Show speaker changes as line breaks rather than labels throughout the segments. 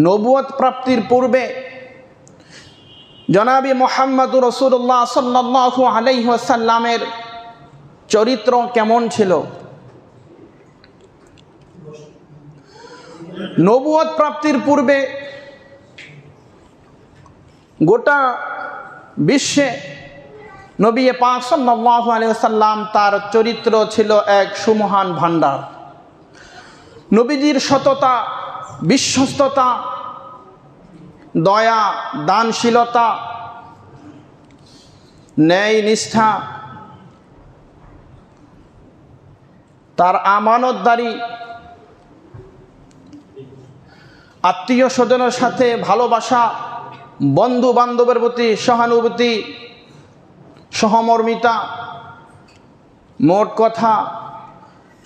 নবুয়ত প্রাপ্তির পূর্বে জনাবি মুহাম্মদুর রাসূলুল্লাহ সাল্লাল্লাহু আলাইহি ওয়াসাল্লামের চরিত্র কেমন ছিল? নবুয়ত প্রাপ্তির পূর্বে গোটা বিশ্বে নবী পাক সাল্লাল্লাহু আলাইহি ওয়াসাল্লাম তার চরিত্র ছিল এক সুমহান ভাণ্ডার। নবীজির সততা, বিশ্বস্ততা, দয়া, দানশীলতা, ন্যায় নিষ্ঠা, তার আমানতদারি, আত্মীয় স্বজনের সাথে ভালোবাসা, বন্ধু বান্ধবের প্রতি সহানুভূতি, সহমর্মিতা, মোট কথা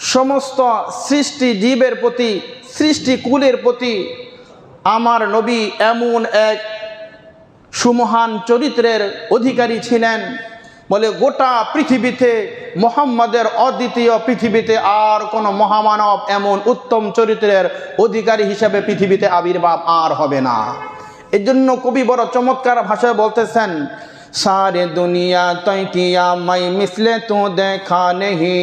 সমস্ত সৃষ্টি জীবের প্রতি, সৃষ্টিকুলের প্রতি আমার নবী এমন এক সুমহান চরিত্রের অধিকারী ছিলেন বলে গোটা পৃথিবীতে মুহাম্মাদের অদ্বিতীয় পৃথিবীতে আর কোনো মহামানব এমন উত্তম চরিত্রের অধিকারী হিসেবে পৃথিবীতে আবির্ভাব আর হবে না। এর জন্য কবি বড় চমৎকার ভাষায় বলতেছেন, সারে দুনিয়া তৈ কিয়া মাই মিসলে তু দেখা নেহি,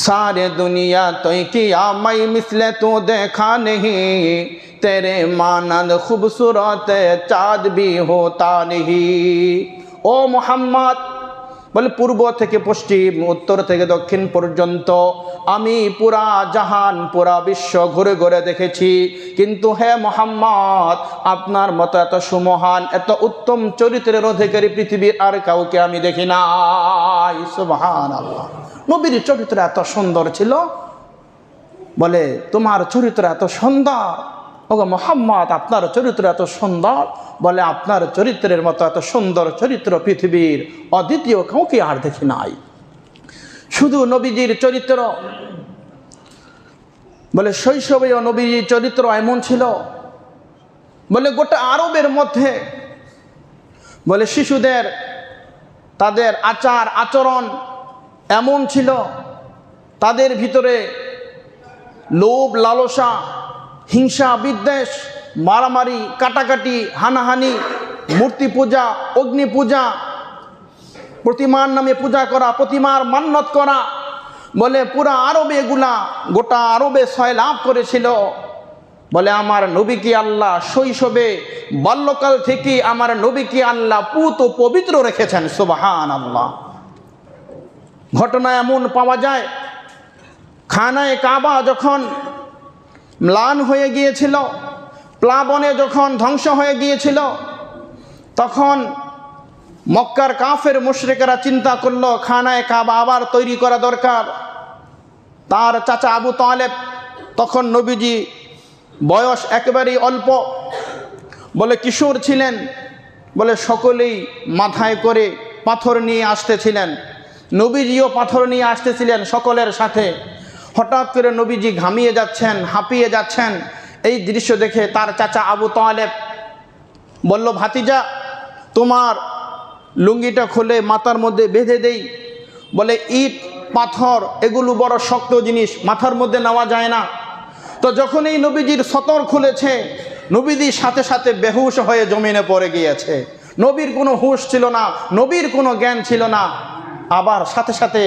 सारे दुनिया तो किया मैं मिसले तू देखा नहीं, तेरे मानंद खूबसूरत चाँद भी होता नहीं। ओ मोहम्मद বলে পূর্ব থেকে পশ্চিম, উত্তর থেকে দক্ষিণ পর্যন্ত আমি পুরা জাহান, পুরা বিশ্ব ঘুরে ঘুরে দেখেছি, কিন্তু হে মোহাম্মদ আপনার মতো এত সুমহান, এত উত্তম চরিত্রের অধিকারী পৃথিবীর আর কাউকে আমি দেখি নাই। সুবহানাল্লাহ। নবীর চরিত্র এত সুন্দর ছিল, বলে তোমার চরিত্র এত সুন্দর, ওগো মোহাম্মদ আপনার চরিত্র এত সুন্দর, বলে আপনার চরিত্রের মতো এত সুন্দর চরিত্র পৃথিবীর অদ্বিতীয় কাউকে আর দেখি নাই। শুধু নবীজির চরিত্র বলে শৈশবেও নবীজির চরিত্র এমন ছিল, বলে গোটা আরবের মধ্যে বলে শিশুদের তাদের আচার আচরণ এমন ছিল, তাদের ভিতরে লোভ লালসা, হিংসা বিদ্বেষ, মারামারি কাটাকাটি, হানাহানি, মূর্তি পূজা, অগ্নি পূজা, প্রতিমার নামে পূজা করা, প্রতিমার মান্যত করা, বলে পুরা আরবে এগুলা গোটা আরবে সয়লাভ করেছিল। বলে আমার নবীকে আল্লাহ শৈশবে বাল্যকাল থেকে আমার নবীকে আল্লাহ পুত ও পবিত্র রেখেছেন। সুবহানাল্লাহ। ঘটনা এমন পাওয়া যায়, খানায়ে কাবা যখন ম্লান হয়ে গিয়েছিল, প্লাবনে যখন ধ্বংস হয়ে গিয়েছিল, তখন মক্কার কাফের মুশরিকরা চিন্তা করলো খানায়ে কাবা আবার তৈরি করা দরকার। তার চাচা আবু তালেব, তখন নবীজি বয়স একেবারেই অল্প, বলে কিশোর ছিলেন, বলে সকলেই মাথায় করে পাথর নিয়ে আসতেছিলেন, নবীজিও পাথর নিয়ে আসতেছিলেন সকলের সাথে। হঠাৎ করে নবীজি ঘামিয়ে যাচ্ছেন, হাঁপিয়ে যাচ্ছেন। এই দৃশ্য দেখে তার চাচা আবু তালেব বলল, ভাতিজা তোমার লুঙ্গিটা খুলে মাথার মধ্যে বেঁধে দেই। বলে ইট পাথর এগুলো বড় শক্ত জিনিস, মাথার মধ্যে নেওয়া যায় না। তো যখন এই নবীজির সতর খুলেছে, নবীজি সাথে সাথে বেহুশ হয়ে জমিনে পড়ে গিয়েছে। নবীর কোনো হুঁশ ছিল না, নবীর কোনো জ্ঞান ছিল না। আবার সাথে সাথে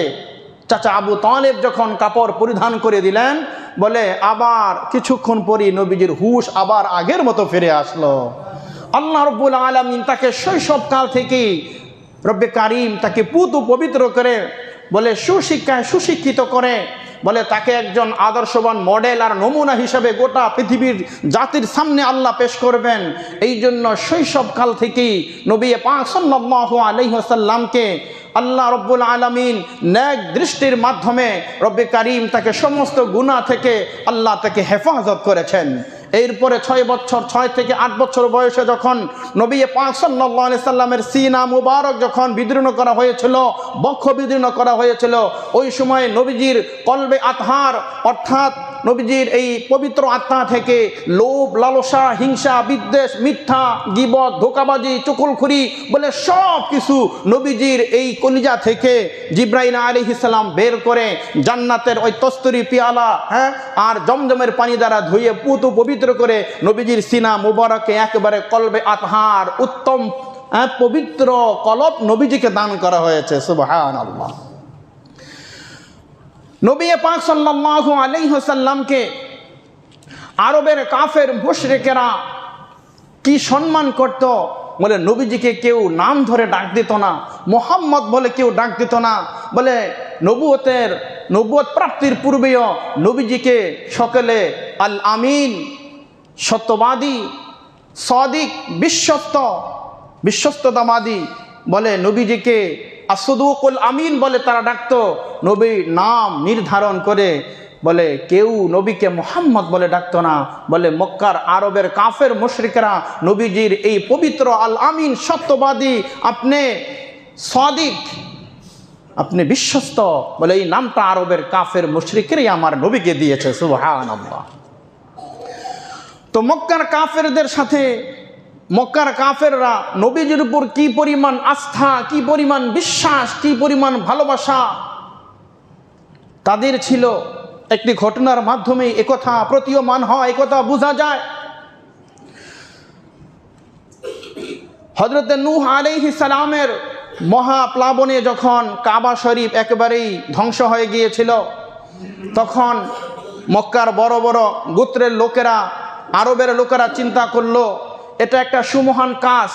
চাচা আবু তালেব যখন কাপড় পরিধান করে দিলেন, বলে আবার কিছুক্ষণ পরই নবীজির হুঁশ আবার আগের মতো ফিরে আসলো। আল্লাহ রাব্বুল আলামিন তাকে শৈশবকাল থেকেই রব্বে কারিম তাকে পুত পবিত্র করে, বলে সুশিক্ষায় সুশিক্ষিত করে, বলে তাকে একজন আদর্শবান মডেল আর নমুনা হিসাবে গোটা পৃথিবীর জাতির সামনে আল্লাহ পেশ করবেন। এই জন্য শৈশবকাল থেকেই নবী পাক সাল্লাল্লাহু আলাইহি ওয়াসাল্লামকে আল্লাহ রব্বুল আলামিন নেক দৃষ্টির মাধ্যমে রব্বে কারিম তাকে সমস্ত গুনাহ থেকে আল্লাহ তাকে হেফাজত করেছেন। এরপরে 6 থেকে 8 বছর বয়সে যখন নবী পাক সাল্লাল্লাহু আলাইহি সাল্লামের সিনা মুবারক যখন বিদীর্ণ করা হয়েছিল, বক্ষ বিদীর্ণ করা হয়েছিল, ওই সময় নবীজির কলবে আতহার অর্থাৎ নবীজির এই পবিত্র আত্মা থেকে লোভ, লালসা, হিংসা, বিদ্বেষ, মিথ্যা, গীবত, ধোঁকাবাজি, চুগলখড়ি বলে সব কিছু নবীজির এই কলিজা থেকে জিবরাইল আলাইহিস সালাম বের করে জান্নাতের ওই তস্তরি পিয়ালা আর জমজমের পানি দ্বারা ধুয়ে পুত পবিত্র করে নবীজির সিনা মুবারকে একেবারে কলবে আতহার উত্তম পবিত্র কলব নবীজিকে দান করা হয়েছে। সুবহানাল্লাহ। নবী পাক সাল্লাল্লাহু আলাইহি ওয়াসাল্লামকে আরবের কাফের মুশরিকেরা কি সম্মান করত, বলে নবীজিকে কেউ নাম ধরে ডাক দিত না, মোহাম্মদ বলে কেউ ডাক দিত না, বলে নবুয়ত প্রাপ্তির পূর্বেও নবীজিকে সকলে আল আমিন, সত্যবাদী, সাদিক, বিশ্বস্ততাবাদী বলে নবীজিকে আসদুকুল আমিন বলে তারা ডাকতো। নবীর নাম নির্ধারণ করে বলে কেউ নবীকে মোহাম্মদ বলে ডাকতো না, বলে মক্কার আরবের কাফের মুশরিকরা নবীজির এই পবিত্র আল আমিন, সত্যবাদী, আপনি সাদিক, আপনি বিশ্বস্ত বলে এই নামটা আরবের কাফের মুশরিকরাই আমার নবীকে দিয়েছে। সুবহানাল্লাহ। তো মক্কার কাফেরদের সাথে মক্কার কাফেররা নবীজির উপর কি পরিমাণ আস্থা, কি পরিমাণ বিশ্বাস, কি পরিমাণ ভালোবাসা তাদের ছিল, একটি ঘটনার মাধ্যমে একথা প্রতীয়মান হয়, একথা বোঝা যায়। হযরত নূহ আলাইহিস সালামের মহাপ্লাবনে যখন কাবা শরীফ একেবারেই ধ্বংস হয়ে গিয়েছিল, তখন মক্কার বড় বড় গোত্রের লোকেরা, আরবের লোকেরা চিন্তা করলো এটা একটা সুমহান কাজ,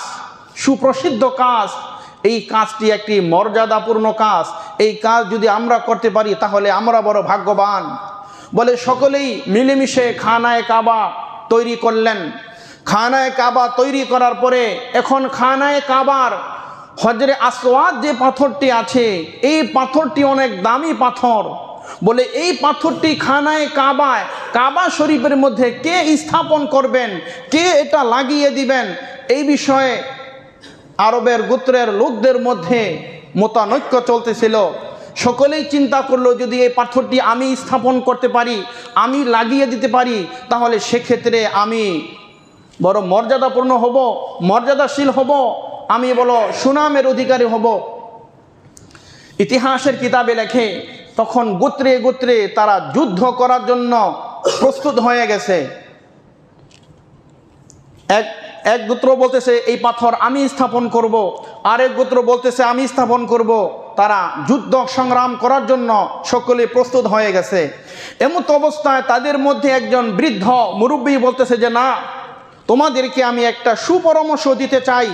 সুপ্রসিদ্ধ কাজ, এই কাজটি একটি মর্যাদাপূর্ণ কাজ, এই কাজ যদি আমরা করতে পারি তাহলে আমরা বড় ভাগ্যবান। বলে সকলেই মিলেমিশে খানায়ে কাবা তৈরি করলেন। খানায়ে কাবা তৈরি করার পরে এখন খানায়ে কাবার হজরে আসওয়াদ যে পাথরটি আছে, এই পাথরটি অনেক দামি পাথর। বলে এই পাথরটি খানায়ে কাবায়, কাবা শরীফের মধ্যে কে স্থাপন করবেন, কে এটা লাগিয়ে দিবেন, এই বিষয়ে আরবের গোত্রের লোকদের মধ্যে মতানৈক্য চলতেছিল। সকলেই চিন্তা করলো যদি এই পাথরটি আমি স্থাপন করতে পারি, আমি লাগিয়ে দিতে পারি, তাহলে সেক্ষেত্রে আমি বড় মর্যাদাপূর্ণ হব, মর্যাদাশীল হব, আমি বলো সুনামের অধিকারী হব। ইতিহাসের কিতাবে লেখে তখন গোত্রে গোত্রে তারা যুদ্ধ করার জন্য প্রস্তুত হয়ে গেছে। এক গোত্র বলতেছে এই পাথর আমি স্থাপন করব, আরেক গোত্র বলতেছে আমি স্থাপন করব। তারা যুদ্ধ সংগ্রাম করার জন্য সকলে প্রস্তুত হয়ে গেছে। এমত অবস্থায় তাদের মধ্যে একজন বৃদ্ধ মুরব্বী বলতেছে যে না, তোমাদেরকে আমি একটা সুপরামর্শ দিতে চাই।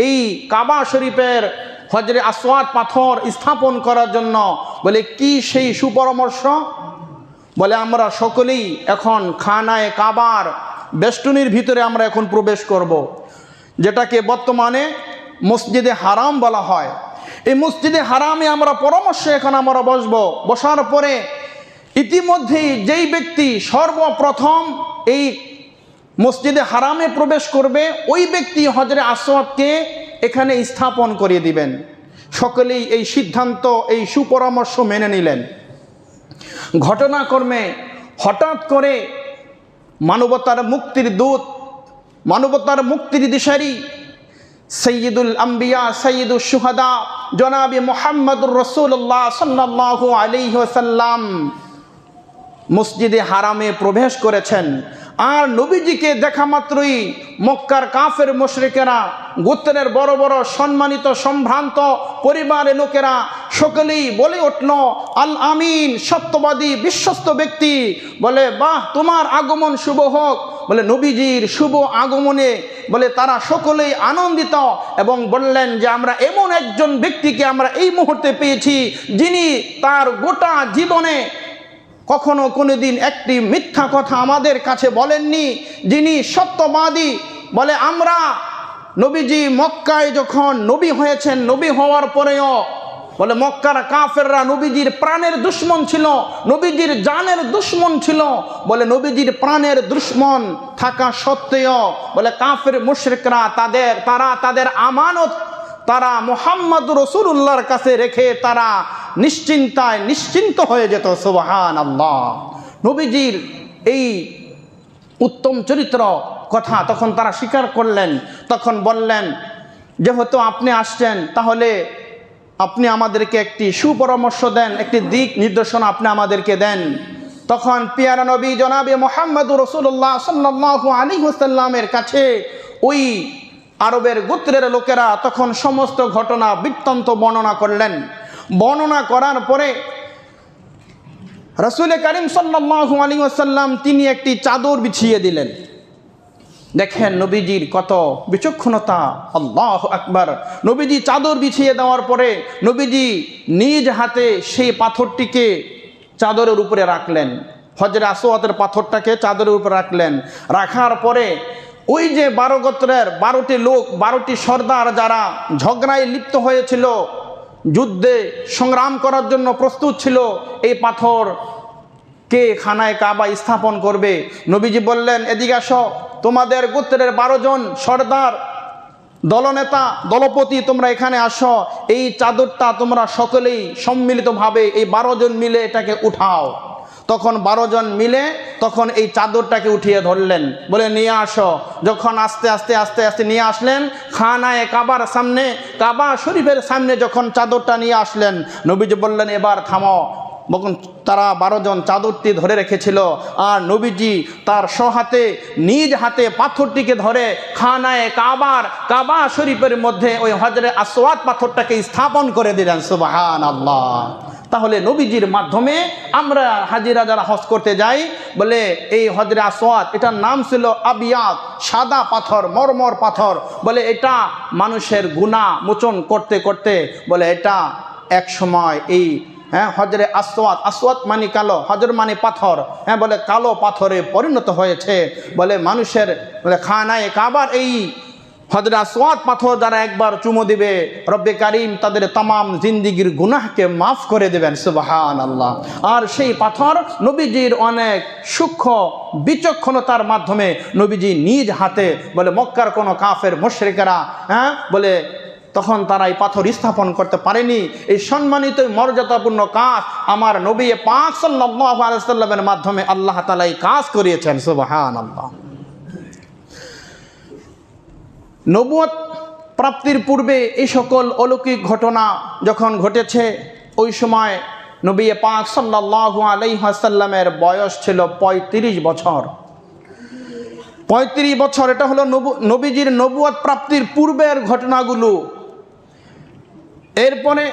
এই কাবা শরীফের হজরে আসওয়াদ পাথর স্থাপন করার জন্য। বলে কি সেই সুপরামর্শ? বলে আমরা সকলেই এখন খানায়ে কাবার বেষ্টনীর ভিতরে আমরা এখন প্রবেশ করব, যেটাকে বর্তমানে মসজিদে হারাম বলা হয়। এই মসজিদে হারামে আমরা পরামর্শে এখন আমরা বসবো। বসার পরে ইতিমধ্যেই যেই ব্যক্তি সর্বপ্রথম এই মসজিদে হারামে প্রবেশ করবে, ওই ব্যক্তি হজরে আসওয়াদকে এখানে স্থাপন করিয়ে দিবেন। সকলেই এই সিদ্ধান্ত, এই সুপরামর্শ মেনে নিলেন। ঘটনাক্রমে হঠাৎ করে মানবতার মুক্তির দূত, মানবতার মুক্তির দিশারি সৈয়দুল আম্বিয়া, সৈয়দুল শুহাদা জনাবে মুহাম্মদুর রাসূলুল্লাহ সাল্লাল্লাহু আলাইহি ওয়াসাল্লাম মসজিদে হারামে প্রবেশ করেছেন। আর নবীজিকে দেখা মাত্রই মক্কার কাফের মুশরিকেরা, গোত্রের বড় বড় সম্মানিত সম্ভ্রান্ত পরিবারের লোকেরা সকলেই বলে উঠল আল আমিন, সত্যবাদী, বিশ্বস্ত ব্যক্তি। বলে বাহ, তোমার আগমন শুভ হোক। বলে নবীজির শুভ আগমনে বলে তারা সকলেই আনন্দিত এবং বললেন যে আমরা এমন একজন ব্যক্তিকে আমরা এই মুহূর্তে পেয়েছি যিনি তার গোটা জীবনে কখনো কোনোদিন একটি মিথ্যা কথা আমাদের কাছে বলেননি, যিনি সত্যবাদী। বলে আমরা নবীজি মক্কায় যখন নবী হয়েছেন, নবী হওয়ার পরেও বলে মক্কার কাফেররা নবীজির প্রাণের দুশ্মন ছিল, নবীজির জানের দুশ্মন ছিল। বলে নবীজির প্রাণের দুশ্মন থাকা সত্ত্বেও বলে কাফের মুশরিকরা তারা তাদের আমানত তারা মুহাম্মদ রাসূলুল্লাহর কাছে রেখে তারা নিশ্চিন্ত হয়ে যেত। সুবহানাল্লাহ। নবীজির এই উত্তম চরিত্র কথা তখন তারা স্বীকার করলেন। তখন বললেন, যেহেতু আপনি আসছেন, তাহলে আপনি আমাদেরকে একটি সুপরামর্শ দেন, একটি দিক নির্দেশনা আপনি আমাদেরকে দেন। তখন পিয়ারা নবী জনাবে মুহাম্মদুর রাসূলুল্লাহ সাল্লাল্লাহু আলাইহি ওয়াসাল্লামের কাছে ওই আরবের গোত্রের লোকেরা তখন সমস্ত ঘটনা বৃত্তান্ত বর্ণনা করলেন। বর্ণনা করার পরে রাসূল করিম সাল্লাল্লাহু আলাইহি ওয়াসাল্লাম তিনি একটি চাদর বিছিয়ে দিলেন। দেখেন নবীজির কত বিচক্ষণতা, আল্লাহু আকবার। নবীজি চাদর বিছিয়ে দেওয়ার পরে নবীজি নিজ হাতে সেই পাথরটিকে চাদরের উপরে রাখলেন। হজরে আসওয়াদের পাথরটাকে চাদরের উপরে রাখলেন। রাখার পরে ওই যে 12 গোত্রের 12টি লোক, 12টি সর্দার যারা ঝগড়ায় লিপ্ত হয়েছিল, যুদ্ধে সংগ্রাম করার জন্য প্রস্তুত ছিল, এই পাথর কে খানায় কাবা স্থাপন করবে। নবীজি বললেন, এদিকে আসো, তোমাদের গোত্রের 12 জন সর্দার, দলনেতা, দলপতি, তোমরা এখানে আসো। এই চাদরটা তোমরা সকলেই সম্মিলিতভাবে এই 12 জন মিলে এটাকে উঠাও। তখন 12 জন মিলে তখন এই চাদরটাকে উঠিয়ে ধরলেন, বলে নিয়ে আসো। যখন আস্তে আস্তে আস্তে আস্তে নিয়ে আসলেন খানায় কাবার সামনে, কাবা শরীফের সামনে যখন চাদরটা নিয়ে আসলেন, নবীজি বললেন, এবার থামো। তখন তারা 12 জন চাদরটি ধরে রেখেছিল, আর নবীজি তার স্বহাতে নিজ হাতে পাথরটিকে ধরে খানায় কাবা শরীফের মধ্যে ওই হজরে আসওয়াদ পাথরটাকে স্থাপন করে দিলেন। সুবহানাল্লাহ। তাহলে নবীজির মাধ্যমে আমরা হাজিরা যারা হজ করতে যাই, বলে এই হজরে আসওয়াদ, এটার নাম ছিল আবিয়াদ, সাদা পাথর, মরমর পাথর। বলে এটা মানুষের গুনাহ মোচন করতে করতে বলে এটা এক সময় এই হজরে আসওয়াদ মানে কালো, হজর মানে পাথর, বলে কালো পাথরে পরিণত হয়েছে। বলে মানুষের বলে খানায় কাবার এই হজরে আসওয়াদ পাথর যারা একবার চুমো দিবে, রব্বে কারিম তাদের তামাম জিন্দিগির গুনাহকে মাফ করে দেবেন। সুবহানাল্লাহ। আর সেই পাথর নবীজির অনেক সূক্ষ্ম বিচক্ষণতার মাধ্যমে নবীজি নিজ হাতে, বলে মক্কার কোনো কাফের মুশরিকেরা বলে তখন তারা এই পাথর স্থাপন করতে পারেনি। এই সম্মানিত মর্যাদাপূর্ণ কাজ আমার নবী পাক সাল্লাল্লাহু আলাইহি ওয়াসাল্লামের মাধ্যমে আল্লাহ তাআলা এই কাজ করিয়েছেন। সুবহানাল্লাহ। নবুয়ত প্রাপ্তির পূর্বে এই সকল অলৌকিক ঘটনা যখন ঘটেছে, ওই সময় নবী পাক সাল্লাল্লাহু আলাইহি ওয়াসাল্লামের বয়স ছিল 35 বছর। 35 বছর, এটা হলো নবীজির নবুয়ত প্রাপ্তির পূর্বের ঘটনাগুলো। এরপরে